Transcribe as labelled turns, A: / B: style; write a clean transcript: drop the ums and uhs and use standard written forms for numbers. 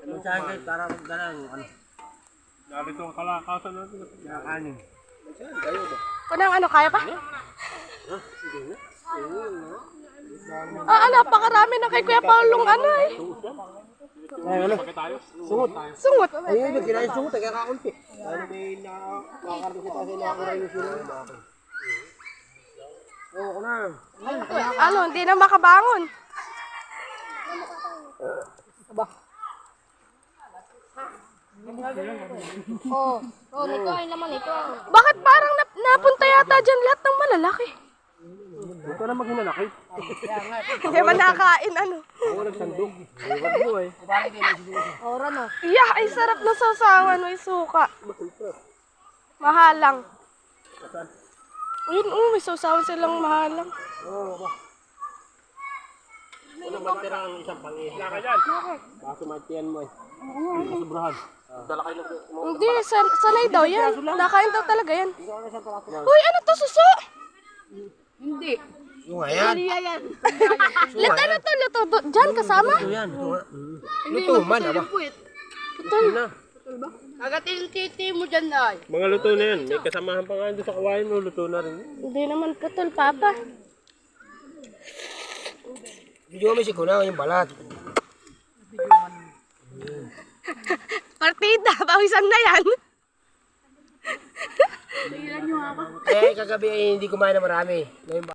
A: Saan kayo para magdala ng ano?
B: Narito ang kalakasan natin.
A: Kanin.
C: Kunang ano, kaya pa? Napakarami na kay Kuya Paulong ano eh.
A: Ay, ano? Sungot.
C: Sungot.
A: Ayun, yung kinain sungot, ay kakakunti. Ano may nakakarating sa taas ay nakakarating na sila. Oo, ko na.
C: Ano, hindi na makabangon.
D: Ito ay naman ito.
C: Bakit parang napunta yata dyan lahat ng malalaki?
A: Ito na maghinalaki.
C: Hindi man nakain ano.
A: Oo, nagsandog. Iwan mo eh.
D: Ora no.
C: Yeah, ay sarap na sausawan, may suka. Mahalang. Ayun, may sausawan silang mahalang.
A: Wala matira ang isang pangis.
B: Laka dyan.
A: Kaso matiyan mo eh. Sobrahan. Dala kayo ng
C: Hindi, sanay daw yan. Nakain daw talaga yan. Uy, ano to, suso?
D: Hindi.
A: yung ayan.
D: Yan.
C: Luto, luto. Diyan, kasama?
A: Ito yan. Luto man, aba.
C: Luto na.
D: Agatin titi mo dyan ay.
B: Mga luto na yan. May kasamahan pa nga doon sa kawain mo. Luto na rin.
C: Hindi naman putol, Papa.
A: Video mo si Kuna yung balat.
C: Partida, pawisan na yan.
A: Kagabi ay hindi kumain na marami. Ngayon